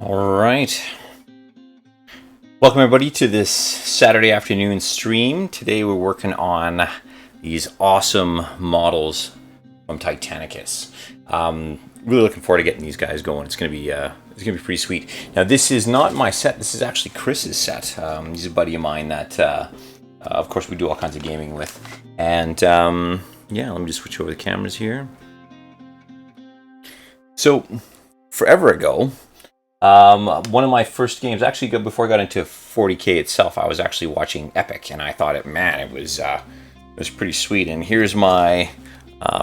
All right. Welcome everybody to this Saturday afternoon stream. Today we're working on these awesome models from Titanicus. Really looking forward to getting these guys going. It's gonna be pretty sweet. Now this is not my set. This is actually Chris's set. He's a buddy of mine that, of course, we do all kinds of gaming with. And yeah, let me just switch over the cameras here. So forever ago. One of my first games, actually, before I got into 40K itself, I was actually watching Epic, and I thought it was pretty sweet. And here's my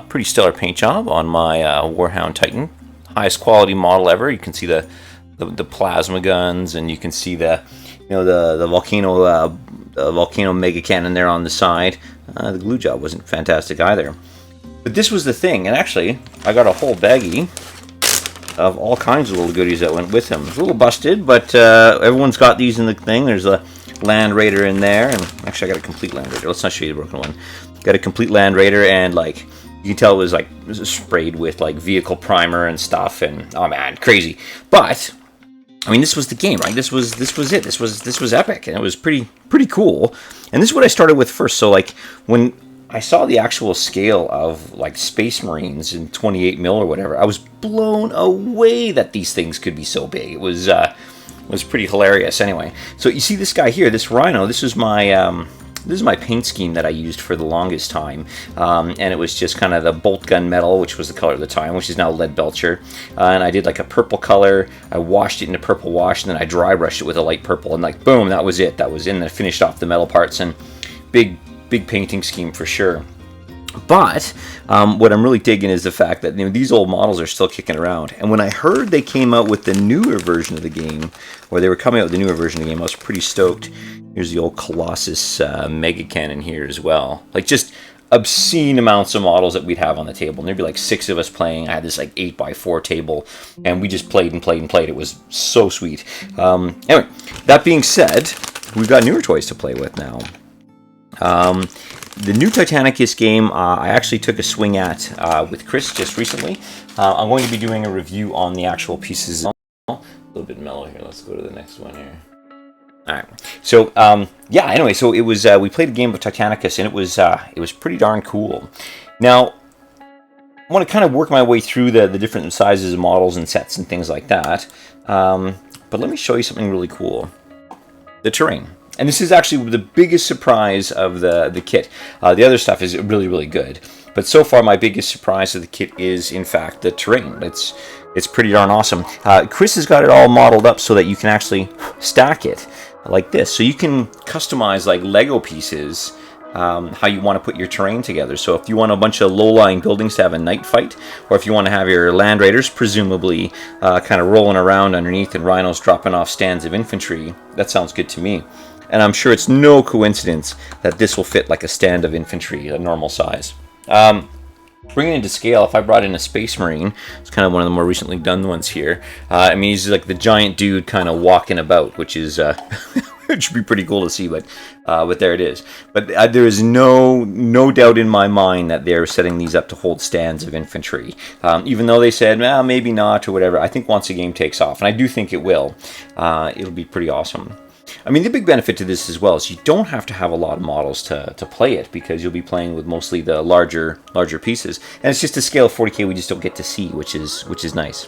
pretty stellar paint job on my Warlord Titan, highest quality model ever. You can see the plasma guns, and you can see the volcano mega cannon there on the side. The glue job wasn't fantastic either, but this was the thing. And actually, I got a whole baggie of all kinds of little goodies that went with him. It's a little busted, but everyone's got these in the thing. There's a Land Raider in there, and actually I got a complete Land Raider. Let's not show you the broken one. Got a complete Land Raider, and like you can tell it was sprayed with like vehicle primer and stuff, and oh man, crazy. But I mean, this was the game, right? This was it. This was epic, and it was pretty cool. And this is what I started with first. So like when I saw the actual scale of like Space Marines in 28 mil or whatever, I was blown away that these things could be so big. It was pretty hilarious. Anyway, so you see this guy here, this Rhino. This is my paint scheme that I used for the longest time, and it was just kind of the bolt gun metal, which was the color at the time, which is now lead belcher. And I did like a purple color. I washed it into purple wash, and then I dry brushed it with a light purple, and like boom, that was it. That was in. I finished off the metal parts, and big painting scheme for sure. But what I'm really digging is the fact that these old models are still kicking around. And when I heard they came out with the newer version of the game, or they were coming out with the newer version of the game, I was pretty stoked. Here's the old Colossus Mega Cannon here as well. Like just obscene amounts of models that we'd have on the table. And there'd be like 6 of us playing. I had this like 8x4 table, and we just played and played and played. It was so sweet. Anyway, that being said, we've got newer toys to play with now. The new Titanicus game, I actually took a swing at with Chris just recently. I'm going to be doing a review on the actual pieces. A little bit mellow here. Let's go to the next one here. All right. So yeah. Anyway, so it was we played a game of Titanicus, and it was pretty darn cool. Now, I want to kind of work my way through the different sizes of models and sets and things like that. But let me show you something really cool. The terrain. And this is actually the biggest surprise of the kit. The other stuff is really good. But so far, my biggest surprise of the kit is, in fact, the terrain. It's pretty darn awesome. Chris has got it all modeled up so that you can actually stack it like this. So you can customize like Lego pieces how you want to put your terrain together. So if you want a bunch of low-lying buildings to have a night fight, or if you want to have your Land Raiders presumably kind of rolling around underneath and rhinos dropping off stands of infantry, that sounds good to me. And I'm sure it's no coincidence that this will fit like a stand of infantry, a normal size. Bringing it into scale, if I brought in a Space Marine, it's kind of one of the more recently done ones here. I mean, he's like the giant dude kind of walking about, which is it should be pretty cool to see, but there it is. But there is no doubt in my mind that they're setting these up to hold stands of infantry. Even though they said, well, maybe not or whatever, I think once the game takes off, and I do think it will, it'll be pretty awesome. I mean, the big benefit to this as well is you don't have to have a lot of models to play it, because you'll be playing with mostly the larger pieces, and it's just a scale of 40K we just don't get to see, which is nice.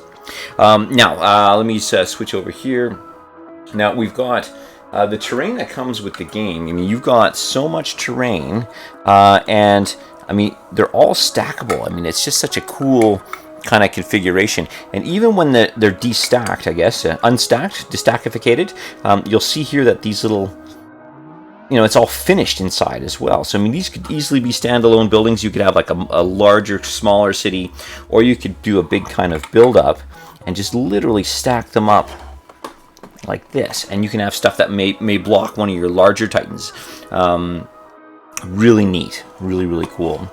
Now, let me switch over here. Now we've got the terrain that comes with the game. I mean, you've got so much terrain, and I mean, they're all stackable. I mean, it's just such a cool kind of configuration. And even when they're destacked, I guess, unstacked, destackificated, you'll see here that these little, it's all finished inside as well. So I mean, these could easily be standalone buildings. You could have like a larger, smaller city, or you could do a big kind of build up and just literally stack them up like this. And you can have stuff that may block one of your larger Titans. Really neat, really cool.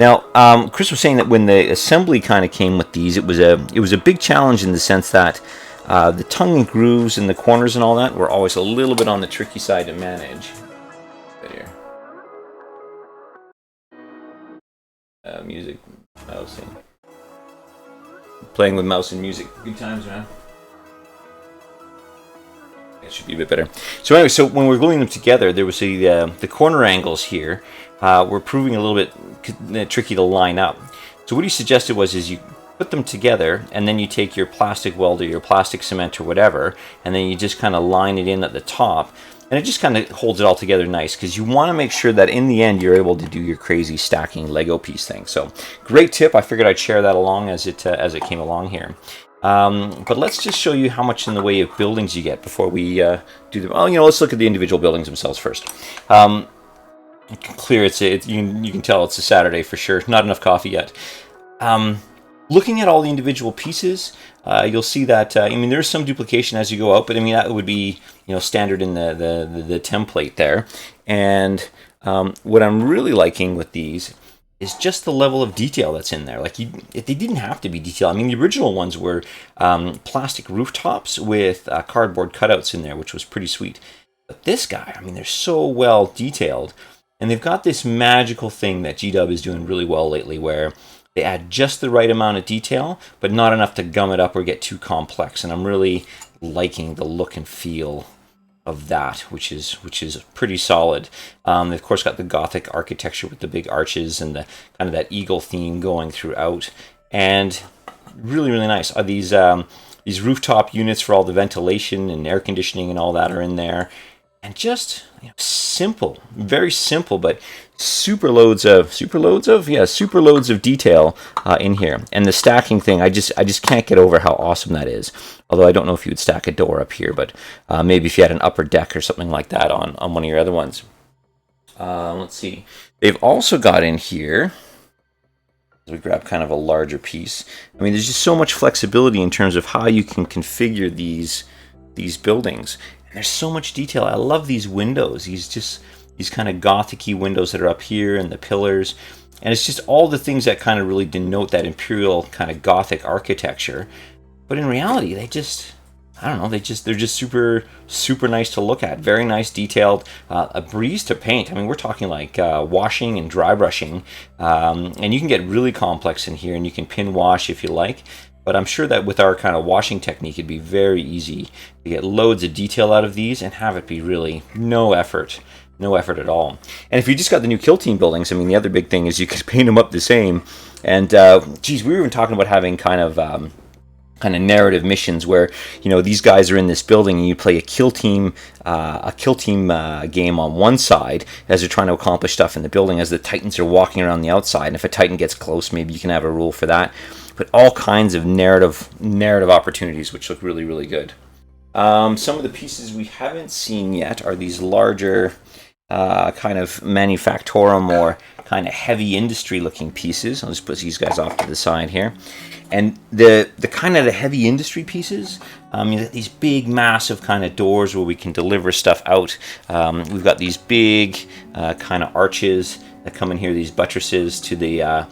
Now, Chris was saying that when the assembly kind of came with these, it was a big challenge in the sense that the tongue and grooves and the corners and all that were always a little bit on the tricky side to manage. Right here. Music, mouse, and playing with mouse and music. Good times, man. should be a bit better. So anyway, so when we're gluing them together, there was the corner angles here were proving a little bit tricky to line up. So what he suggested is you put them together, and then you take your plastic weld or your plastic cement or whatever, and then you just kind of line it in at the top, and it just kind of holds it all together nice, because you want to make sure that in the end you're able to do your crazy stacking Lego piece thing. So great tip. I figured I'd share that along as it came along here. But let's just show you how much in the way of buildings you get before we do them. Oh, let's look at the individual buildings themselves first. Clear, you can tell it's a Saturday for sure. Not enough coffee yet. Looking at all the individual pieces, you'll see that there's some duplication as you go out, but that would be standard in the template there. And what I'm really liking with these is just the level of detail that's in there. Like they didn't have to be detailed. The original ones were plastic rooftops with cardboard cutouts in there, which was pretty sweet. But this guy, they're so well detailed, and they've got this magical thing that G-Dub is doing really well lately, where they add just the right amount of detail, but not enough to gum it up or get too complex. And I'm really liking the look and feel of that, which is pretty solid. They've of course got the Gothic architecture with the big arches and the kind of that eagle theme going throughout, and really, really nice. These rooftop units for all the ventilation and air conditioning and all that are in there, and just simple, very simple, but super loads of detail in here. And the stacking thing, I just can't get over how awesome that is. Although I don't know if you would stack a door up here, but maybe if you had an upper deck or something like that on one of your other ones. Let's see. They've also got in here, as we grab kind of a larger piece, there's just so much flexibility in terms of how you can configure these buildings. And there's so much detail. I love these windows. These kind of Gothic-y windows that are up here, and the pillars. And it's just all the things that kind of really denote that imperial kind of Gothic architecture. But in reality, they're just super, super nice to look at. Very nice, detailed, a breeze to paint. We're talking like washing and dry brushing. And you can get really complex in here, and you can pin wash if you like. But I'm sure that with our kind of washing technique, it'd be very easy to get loads of detail out of these and have it be really no effort at all. And if you just got the new Kill Team buildings, the other big thing is you could paint them up the same. And we were even talking about having kind of narrative missions where these guys are in this building and you play a kill team game on one side as they're trying to accomplish stuff in the building as the Titans are walking around the outside. And if a Titan gets close, maybe you can have a rule for that. But all kinds of narrative opportunities, which look really, really good. Some of the pieces we haven't seen yet are these larger kind of manufactorum or kind of heavy industry looking pieces. I'll just put these guys off to the side here. And the kind of the heavy industry pieces, these big massive kind of doors where we can deliver stuff out. We've got these big kind of arches that come in here, these buttresses to the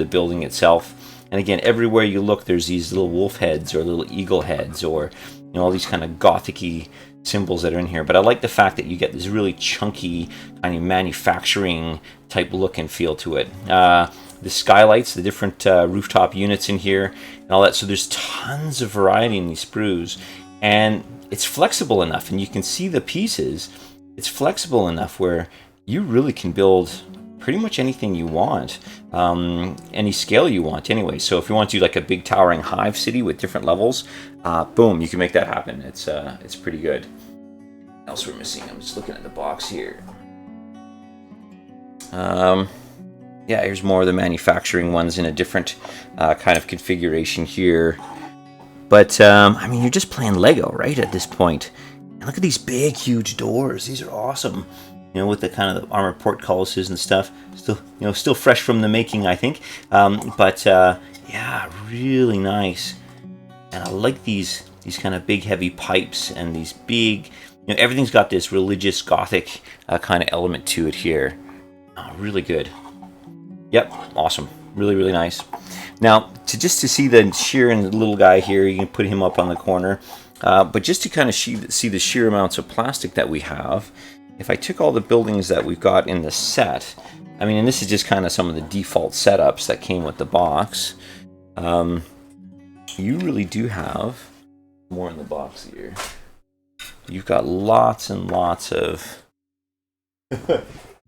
building itself. And again, everywhere you look, there's these little wolf heads or little eagle heads or all these kind of Gothic-y symbols that are in here. But I like the fact that you get this really chunky kind of manufacturing type look and feel to it. The skylights, the different rooftop units in here and all that. So there's tons of variety in these sprues, and it's flexible enough, and you can see the pieces. It's flexible enough where you really can build pretty much anything you want, any scale you want anyway. So if you want to do like a big towering hive city with different levels, boom, you can make that happen. It's pretty good. What else we're missing? I'm just looking at the box here. Yeah, here's more of the manufacturing ones in a different kind of configuration here. But, you're just playing Lego, right, at this point. And look at these big, huge doors. These are awesome. With the kind of the armored portcullises and stuff. Still fresh from the making, I think. Yeah, really nice. And I like these kind of big, heavy pipes and these big... everything's got this religious, Gothic kind of element to it here. Oh, really good. Yep, awesome. Really, really nice. Now, to see the sheer and the little guy here, you can put him up on the corner. But just to kind of see the sheer amounts of plastic that we have, if I took all the buildings that we've got in the set, and this is just kind of some of the default setups that came with the box, you really do have more in the box here. you've got lots and lots of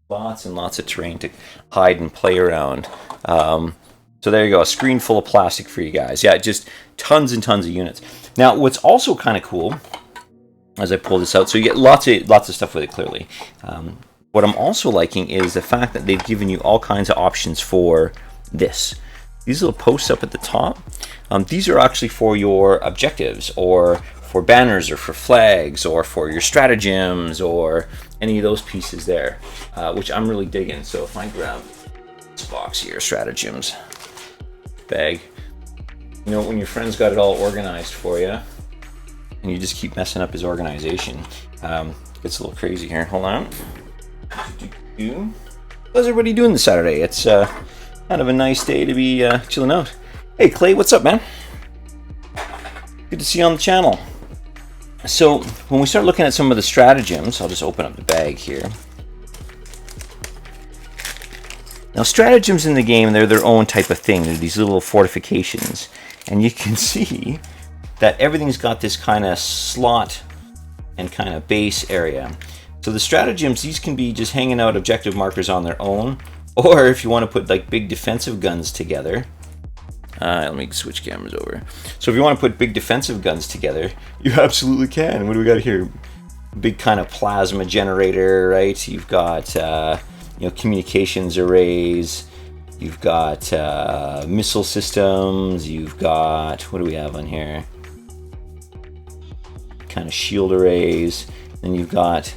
lots and lots of terrain to hide and play around. So there you go, a screen full of plastic for you guys. Yeah, just tons and tons of units. Now, what's also kind of cool, as I pull this out, so you get lots of stuff with it, clearly. What I'm also liking is the fact that they've given you all kinds of options for this. These little posts up at the top, these are actually for your objectives, or for banners, or for flags, or for your stratagems, or any of those pieces there, which I'm really digging. So if I grab this box here, stratagems bag, you know, when your friend's got it all organized for you, and you just keep messing up his organization, gets a little crazy here. Hold on. How's everybody doing this Saturday? It's kind of a nice day to be chilling out. Hey Clay, what's up, man? Good to see you on the channel. So when we start looking at some of the stratagems, I'll just open up the bag here. Now, stratagems in the game, they're their own type of thing. They're these little fortifications. And you can see that everything's got this kind of slot and kind of base area. So the stratagems, these can be just hanging out objective markers on their own. Or if you want to put like big defensive guns together. Let me switch cameras over. So if you want to put big defensive guns together, you absolutely can. What do we got here? Big kind of plasma generator, right? You've got... you know, communications arrays, you've got missile systems, you've got, what do we have on here? Kind of shield arrays, and you've got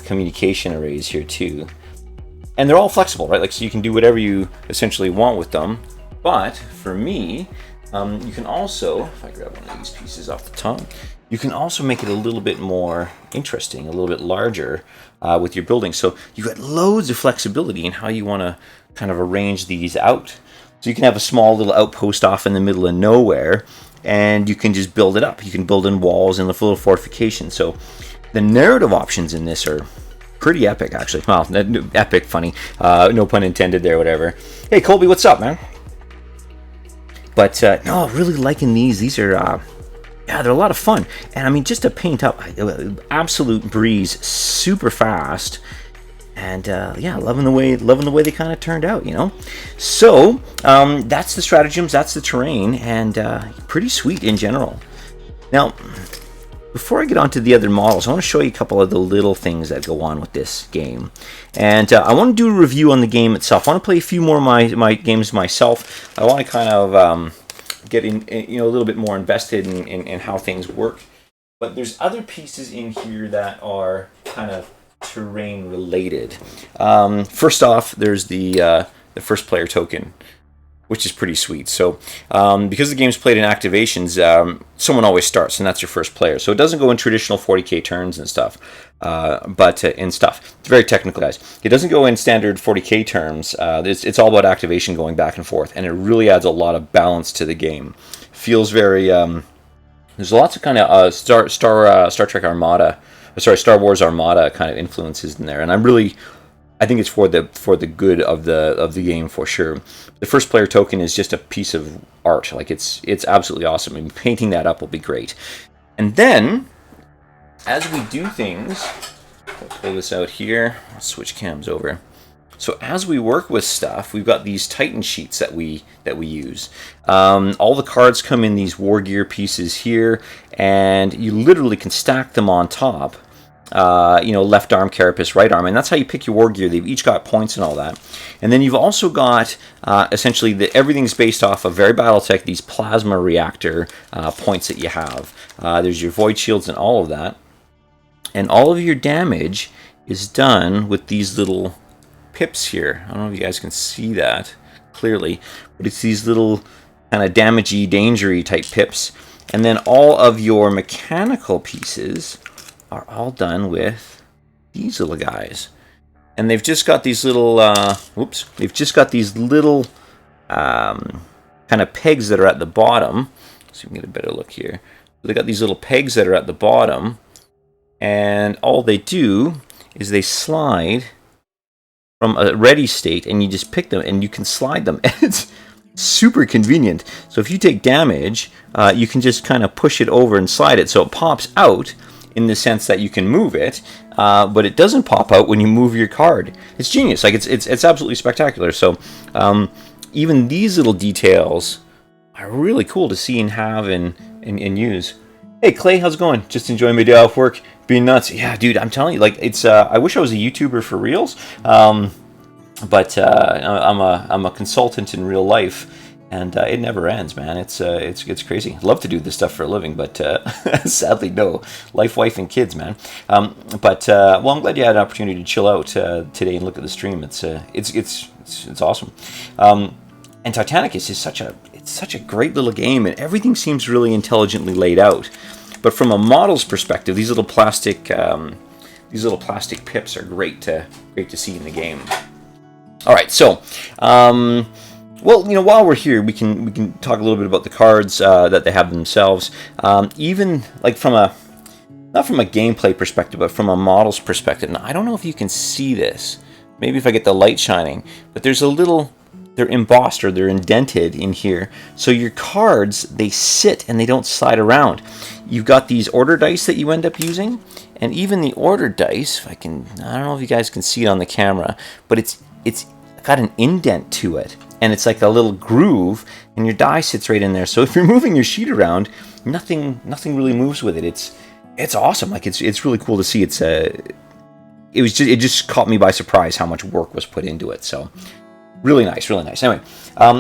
communication arrays here too. And they're all flexible, right? Like, so you can do whatever you essentially want with them. But for me, you can also, if I grab one of these pieces off the top, you can also make it a little bit more interesting, a little bit larger with your building. So you've got loads of flexibility in how you want to kind of arrange these out. So you can have a small little outpost off in the middle of nowhere, and you can just build it up. You can build in walls and the little fortifications. So the narrative options in this are pretty epic, actually. Well, epic, funny. No pun intended there, whatever. Hey, Colby, what's up, man? But no, really liking these. These are... yeah, they're a lot of fun. And I mean, just to paint up, absolute breeze, super fast. And yeah, loving the way they kind of turned out, you know. So that's the stratagems, that's the terrain, and pretty sweet in general. Now, before I get on to the other models, I want to show you a couple of the little things that go on with this game. And I want to do a review on the game itself. I want to play a few more of my games myself. I want to kind of get in, you know, a little bit more invested in how things work. But there's other pieces in here that are kind of terrain related. First off, there's the first player token, which is pretty sweet. So because the game's played in activations, someone always starts, and that's your first player. So it doesn't go in traditional 40k turns and stuff, but in stuff. It's very technical, guys. It doesn't go in standard 40k terms. It's all about activation going back and forth, and it really adds a lot of balance to the game. Feels very... there's lots of kind of Star Trek Armada, Star Wars Armada kind of influences in there, and I think it's for the good of the game for sure. The first player token is just a piece of art. Like it's absolutely awesome. I mean, painting that up will be great. And then, as we do things, I'll pull this out here. I'll switch cams over. So as we work with stuff, we've got these Titan sheets that we use. All the cards come in these war gear pieces here, and you literally can stack them on top. You know, left arm, carapace, right arm, and that's how you pick your war gear. They've each got points and all that. And then you've also got essentially everything's based off of very Battletech, these plasma reactor points that you have. There's your void shields and all of that, and all of your damage is done with these little pips here. I don't know if you guys can see that clearly, but it's these little kind of damagey, dangery type pips. And then all of your mechanical pieces are all done with these little guys. And they've just got these little, they've just got these little kind of pegs that are at the bottom. So you can get a better look here. They got these little pegs that are at the bottom, and all they do is they slide from a ready state, and you just pick them, and you can slide them. It's super convenient. So if you take damage, you can just kind of push it over and slide it, so it pops out, in the sense that you can move it, but it doesn't pop out when you move your card. It's genius. Like it's absolutely spectacular. So even these little details are really cool to see and have and use. Hey Clay, how's it going? Just enjoying my day off work, being nuts. Yeah, dude, I'm telling you, like it's. I wish I was a YouTuber for reals, but I'm a consultant in real life. And it never ends, man. It's crazy. I'd love to do this stuff for a living, but sadly, no. Life, wife, and kids, man. Well, I'm glad you had an opportunity to chill out today and look at the stream. It's awesome. And Titanicus is such a great little game, and everything seems really intelligently laid out. But from a model's perspective, these little plastic pips are great to see in the game. All right, so. Well, while we're here, we can talk a little bit about the cards that they have themselves. Even like not from a gameplay perspective, but from a model's perspective. Now, I don't know if you can see this. Maybe if I get the light shining, but there's they're embossed or they're indented in here. So your cards, they sit and they don't slide around. You've got these order dice that you end up using, and even the order dice, I don't know if you guys can see it on the camera, but it's got an indent to it. And it's like a little groove, and your die sits right in there. So if you're moving your sheet around, nothing really moves with it. It's awesome. Like it's really cool to see. It just caught me by surprise how much work was put into it. So really nice, really nice. Anyway,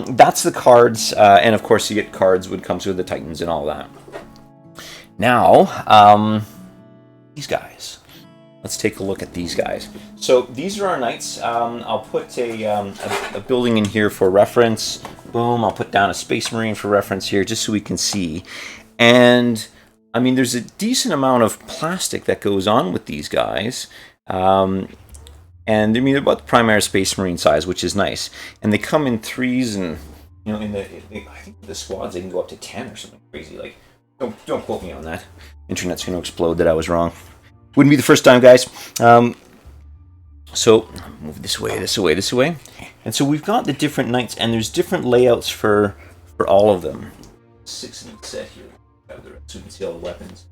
that's the cards, and of course you get cards when it comes with the Titans and all that. Now, these guys. Let's take a look at these guys. So these are our knights. I'll put a building in here for reference. Boom, I'll put down a Space Marine for reference here just so we can see. And, I mean, there's a decent amount of plastic that goes on with these guys. And, I mean, they're about the primary Space Marine size, which is nice. And they come in threes and, I think the squads, they can go up to 10 or something crazy. Like, don't quote me on that. Internet's going to explode that I was wrong. Wouldn't be the first time, guys. So move this way. And so we've got the different knights, and there's different layouts for all of them. 6 in the set here, so you can see all the weapons.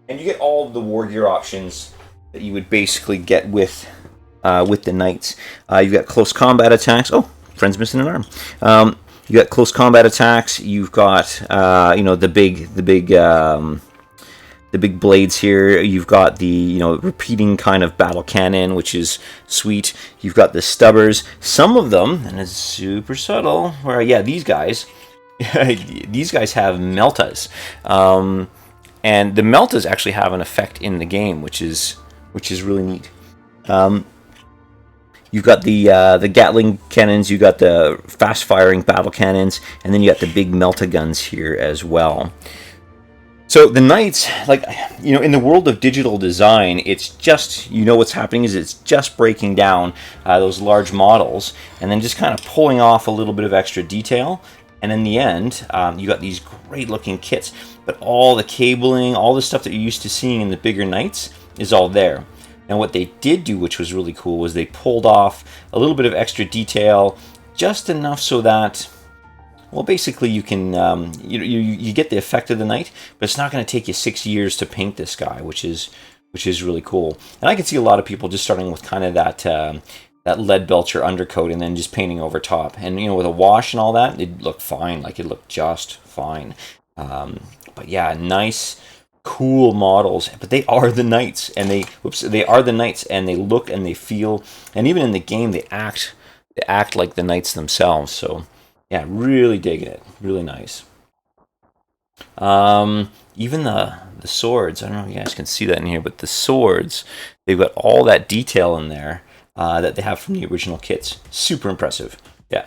And you get all of the war gear options that you would basically get with the knights. You've got close combat attacks. Oh, friend's missing an arm. You got close combat attacks. You've got the big blades here. You've got the repeating kind of battle cannon, which is sweet. You've got the stubbers. Some of them, and it's super subtle, where these guys have meltas, and the meltas actually have an effect in the game, which is really neat. You've got the Gatling cannons. You got the fast firing battle cannons, and then you got the big melta guns here as well. So the knights, in the world of digital design, it's just, what's happening is it's just breaking down those large models and then just kind of pulling off a little bit of extra detail. And in the end, you got these great looking kits, but all the cabling, all the stuff that you're used to seeing in the bigger knights is all there. Now what they did do, which was really cool, was they pulled off a little bit of extra detail, just enough so that, well, basically you can you get the effect of the knight, but it's not going to take you 6 years to paint this guy, which is really cool. And I can see a lot of people just starting with kind of that lead belcher undercoat and then just painting over top. And with a wash and all that, it'd look fine. Like, it looked just fine. But yeah, nice, cool models. But they are the knights, and they are the knights, and they look and they feel, and even in the game they act like the knights themselves. So yeah, really digging it. Really nice. Even the swords, I don't know if you guys can see that in here, but the swords, they've got all that detail in there that they have from the original kits. Super impressive. Yeah,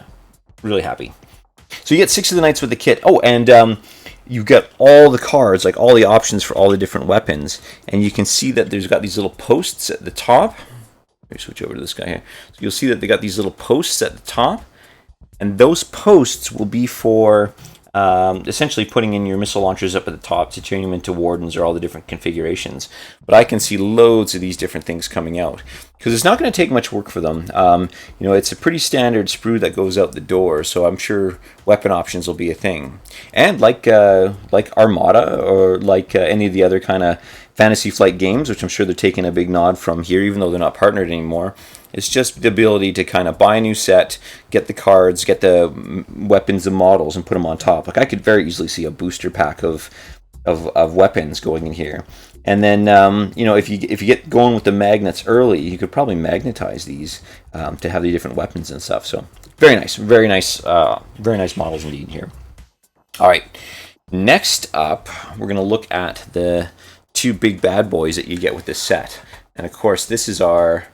really happy. So you get 6 of the knights with the kit. Oh, and you get all the cards, like all the options for all the different weapons, and you can see that there's got these little posts at the top. Let me switch over to this guy here. So you'll see that they got these little posts at the top. And those posts will be for essentially putting in your missile launchers up at the top to turn them into wardens or all the different configurations. But I can see loads of these different things coming out because it's not going to take much work for them. You know, it's a pretty standard sprue that goes out the door, so I'm sure weapon options will be a thing. And like Armada or like any of the other kind of Fantasy Flight games, which I'm sure they're taking a big nod from here, even though they're not partnered anymore. It's just the ability to kind of buy a new set, get the cards, get the weapons and models, and put them on top. Like I could very easily see a booster pack of weapons going in here. And then you know, if you get going with the magnets early, you could probably magnetize these to have the different weapons and stuff. So very nice, very nice models indeed here. All right, next up, we're gonna look at the two big bad boys that you get with this set, and of course, this is our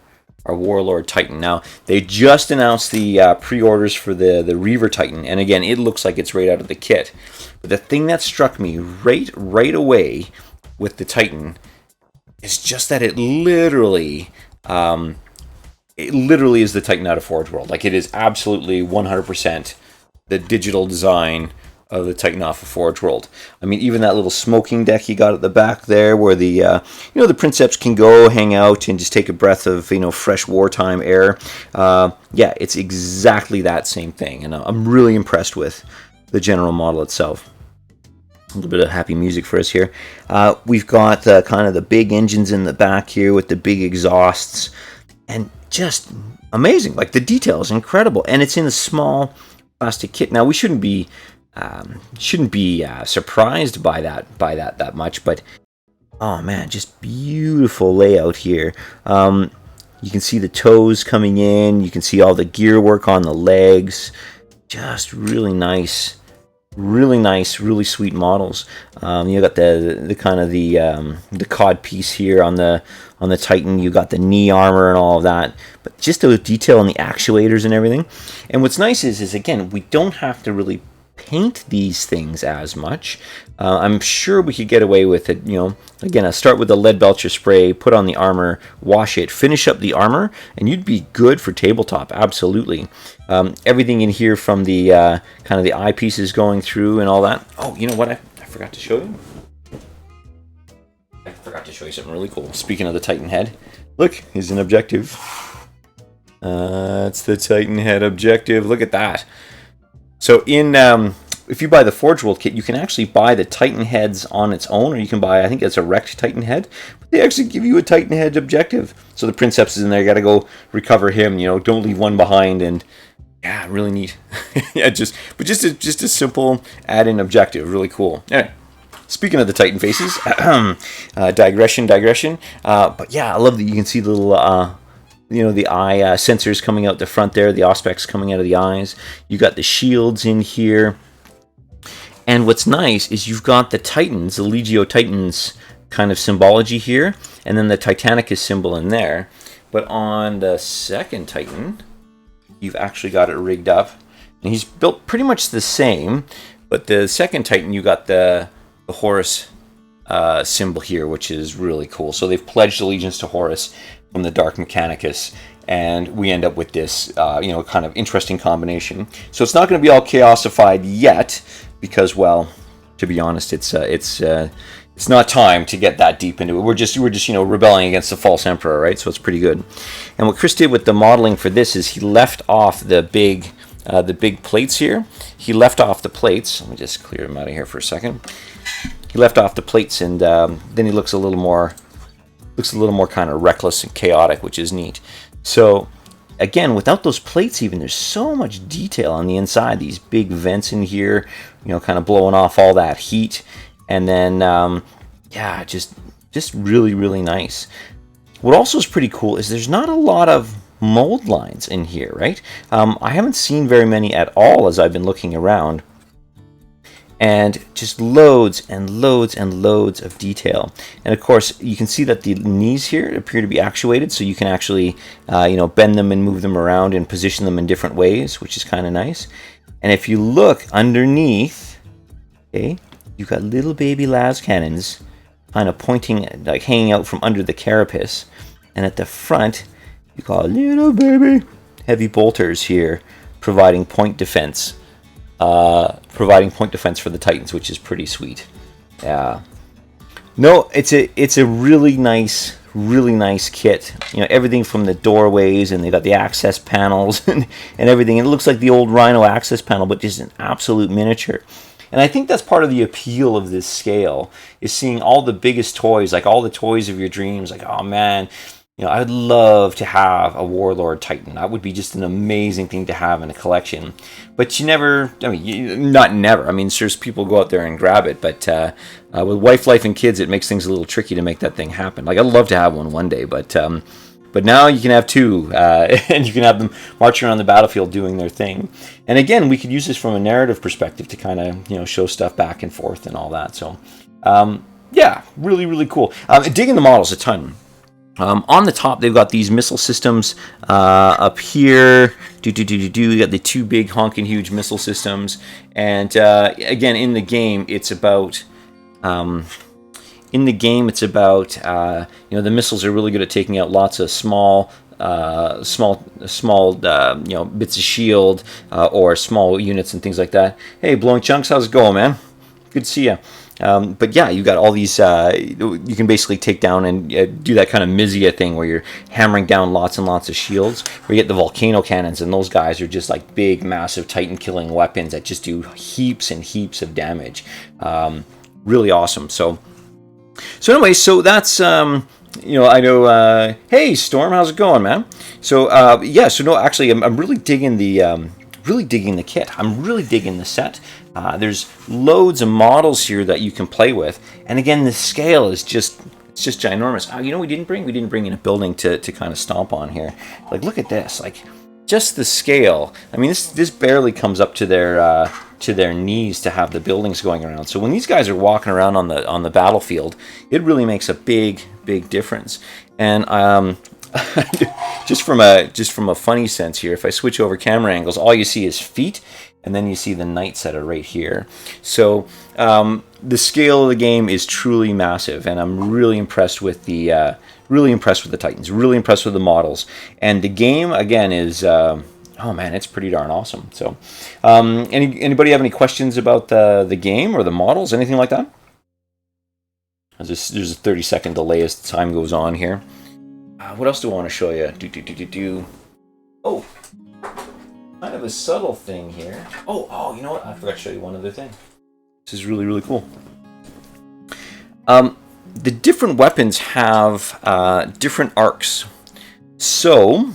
Warlord Titan. Now, they just announced the pre-orders for the Reaver Titan, and again, it looks like it's right out of the kit. But the thing that struck me right away with the Titan is just that it literally is the Titan out of Forge World. Like, it is absolutely 100% the digital design of the Titan off of Forge World. I mean, even that little smoking deck you got at the back there, where the you know, the Princeps can go hang out and just take a breath of, you know, fresh wartime air. Yeah, it's exactly that same thing, and I'm really impressed with the general model itself. A little bit of happy music for us here. We've got kind of the big engines in the back here with the big exhausts, and just amazing. Like, the detail is incredible, and it's in a small plastic kit. Now, we shouldn't be surprised by that much, but oh man, just beautiful layout here. You can see the toes coming in, you can see all the gear work on the legs. Just really nice, really sweet models. You got the kind of the cod piece here on the Titan. You got the knee armor and all of that, but just the detail on the actuators and everything. And what's nice is again, we don't have to really paint these things as much. I'm sure we could get away with it, you know, again, I start with the lead belcher spray, put on the armor, wash it, finish up the armor, and you'd be good for tabletop, absolutely. Everything in here from the kind of the eyepieces going through and all that. Oh, you know what, I forgot to show you? I forgot to show you something really cool. Speaking of the Titan head, look, here's an objective. It's the Titan head objective, look at that. So if you buy the Forge World kit, you can actually buy the Titan heads on its own, or you can buy, I think it's a wrecked Titan head, but they actually give you a Titan head objective. So the Princeps is in there, you gotta go recover him, you know, don't leave one behind, and yeah, really neat. Yeah, just a simple add-in objective, really cool. Anyway, speaking of the Titan faces, digression. But yeah, I love that you can see the little you know, the eye sensors coming out the front there, the Auspex coming out of the eyes. You got the shields in here. And what's nice is you've got the Titans, the Legio Titans kind of symbology here, and then the Titanicus symbol in there. But on the second Titan, you've actually got it rigged up. And he's built pretty much the same, but the second Titan, you got the Horus symbol here, which is really cool. So they've pledged allegiance to Horus from the Dark Mechanicus, and we end up with this, you know, kind of interesting combination. So it's not going to be all chaosified yet, because, well, to be honest, it's not time to get that deep into it. We're just you know, rebelling against the false emperor, right? So it's pretty good. And what Chris did with the modeling for this is he left off the big plates here. He left off the plates. Let me just clear them out of here for a second. He left off the plates, and then he looks a little more kind of reckless and chaotic, which is neat. So again, without those plates even, there's so much detail on the inside. These big vents in here, you know, kind of blowing off all that heat. And then, yeah, just really nice. What also is pretty cool is there's not a lot of mold lines in here, right? I haven't seen very many at all as I've been looking around. And just loads and loads of detail. And of course, you can see that the knees here appear to be actuated, so you can actually you know, bend them and move them around and position them in different ways, which is kind of nice. And if you look underneath, okay, you've got little baby las cannons kind of pointing, like hanging out from under the carapace. And at the front, you got little baby heavy bolters here providing point defense providing point defense for the Titans, which is pretty sweet. Yeah. No, it's a really nice kit. You know, everything from the doorways, and they got the access panels and everything. It looks like the old Rhino access panel, but just an absolute miniature. And I think that's part of the appeal of this scale, is seeing all the biggest toys, like all the toys of your dreams. Like, oh man, you know, I would love to have a Warlord Titan. That would be just an amazing thing to have in a collection. But you never, I mean, not never. I mean, there's people go out there and grab it, but with wife, life, and kids, it makes things a little tricky to make that thing happen. Like, I'd love to have one day, but now you can have two, and you can have them marching around the battlefield doing their thing. And again, we could use this from a narrative perspective to kind of, you know, show stuff back and forth and all that. So, yeah, really cool. Digging the models a ton. On the top, they've got these missile systems up here. You got the two big honking huge missile systems, and again, in the game, it's about you know, the missiles are really good at taking out lots of small you know, bits of shield or small units and things like that. Hey, Blowing Chunks, how's it going, man? Good to see you. But yeah, you got all these, you can basically take down and do that kind of Mizia thing where you're hammering down lots and lots of shields, where you get the volcano cannons, and those guys are just like big, massive Titan killing weapons that just do heaps and heaps of damage. Really awesome. So anyway, so that's, you know, I know, hey Storm, how's it going, man? So, yeah, so no, actually, I'm really digging the kit. I'm really digging the set. There's loads of models here that you can play with, and again, the scale is just ginormous. You know, we didn't bring in a building to kind of stomp on here. Like, look at this, like just the scale. I mean, this barely comes up to their knees to have the buildings going around. So when these guys are walking around on the battlefield, it really makes a big difference. And just from a funny sense here, if I switch over camera angles, all you see is feet, and then you see the knights that are right here. So the scale of the game is truly massive, and I'm really impressed with the Titans. Really impressed with the models, and the game again is oh man, it's pretty darn awesome. So anybody have any questions about the game or the models, anything like that? There's a 30-second delay as the time goes on here. What else do I want to show you? Oh, kind of a subtle thing here. Oh, you know what? I forgot to show you one other thing. This is really cool. The different weapons have different arcs. So,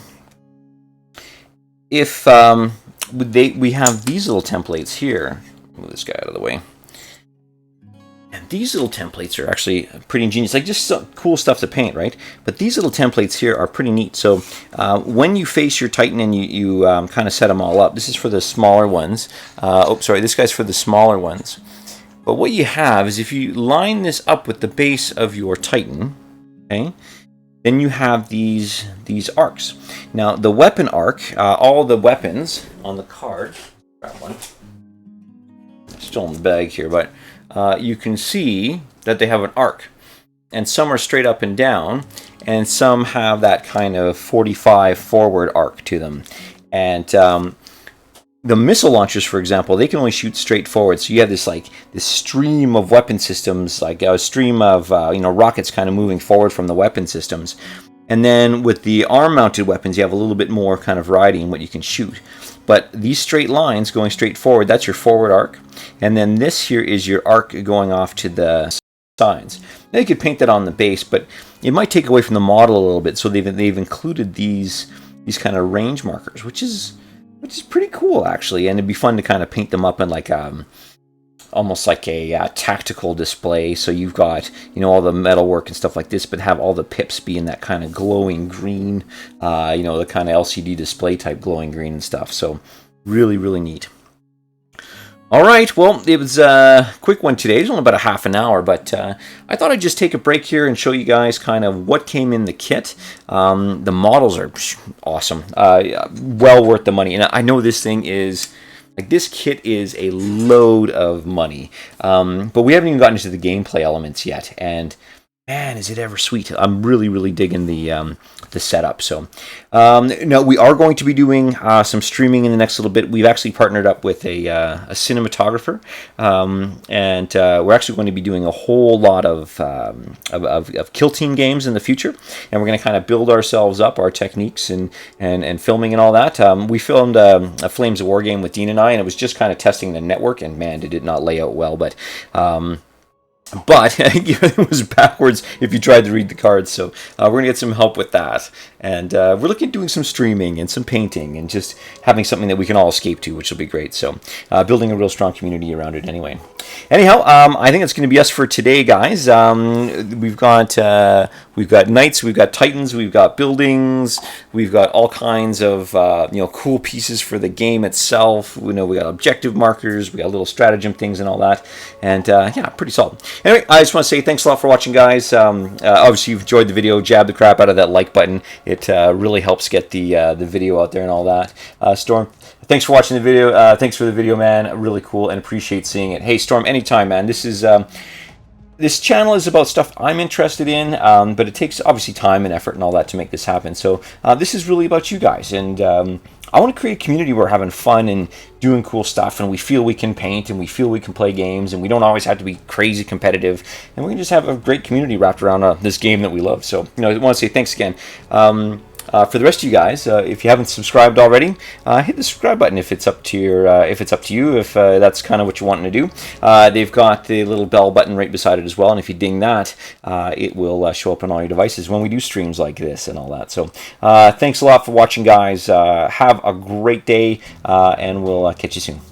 if we have these little templates here. Move this guy out of the way. And these little templates are actually pretty ingenious, like just some cool stuff to paint, right? But these little templates here are pretty neat. So when you face your Titan and you kind of set them all up, this is for the smaller ones. This guy's for the smaller ones. But what you have is if you line this up with the base of your Titan, okay, then you have these arcs. Now the weapon arc, all the weapons on the card, grab one. Still in the bag here, but you can see that they have an arc, and some are straight up and down, and some have that kind of 45 forward arc to them. And the missile launchers, for example, they can only shoot straight forward. So you have this stream of weapon systems, like a stream of rockets kind of moving forward from the weapon systems. And then with the arm-mounted weapons, you have a little bit more kind of variety in what you can shoot. But these straight lines going straight forward, that's your forward arc. And then this here is your arc going off to the sides. Now you could paint that on the base, but it might take away from the model a little bit. So they've included these kind of range markers, which is pretty cool actually. And it'd be fun to kind of paint them up in like almost like a tactical display. So you've got, all the metalwork and stuff like this, but have all the pips be in that kind of glowing green, the kind of LCD display type glowing green and stuff. So really neat. All right, well, it was a quick one today. It was only about a half an hour, but I thought I'd just take a break here and show you guys kind of what came in the kit. The models are awesome, well worth the money. And I know this thing is, this kit is a load of money, but we haven't even gotten into the gameplay elements yet. And Man, is it ever sweet. I'm really digging the setup. So now we are going to be doing some streaming in the next little bit. We've actually partnered up with a cinematographer, and we're actually going to be doing a whole lot of kill team games in the future, and we're going to kind of build ourselves up, our techniques and filming and all that. We filmed a Flames of War game with Dean and I, and it was just kind of testing the network, and man, did it not lay out well, but it was backwards if you tried to read the cards, so we're going to get some help with that. And we're looking at doing some streaming and some painting and just having something that we can all escape to, which will be great. So building a real strong community around it anyway. Anyhow, I think it's going to be us for today, guys. We've got knights, we've got titans, we've got buildings, we've got all kinds of cool pieces for the game itself. We got objective markers, we got little stratagem things and all that, and yeah, pretty solid. Anyway, I just want to say thanks a lot for watching, guys. Obviously, you've enjoyed the video. Jab the crap out of that like button. It really helps get the video out there and all that. Storm, thanks for watching the video. Thanks for the video, man. Really cool and appreciate seeing it. Hey, Storm, anytime, man. This channel is about stuff I'm interested in, but it takes obviously time and effort and all that to make this happen. So this is really about you guys, and I want to create a community where we're having fun and doing cool stuff, and we feel we can paint, and we feel we can play games, and we don't always have to be crazy competitive, and we can just have a great community wrapped around this game that we love. So I want to say thanks again. For the rest of you guys, if you haven't subscribed already, hit the subscribe button if it's up to you. If that's kind of what you're wanting to do. They've got the little bell button right beside it as well, and if you ding that, it will show up on all your devices when we do streams like this and all that. So thanks a lot for watching, guys. Have a great day, and we'll catch you soon.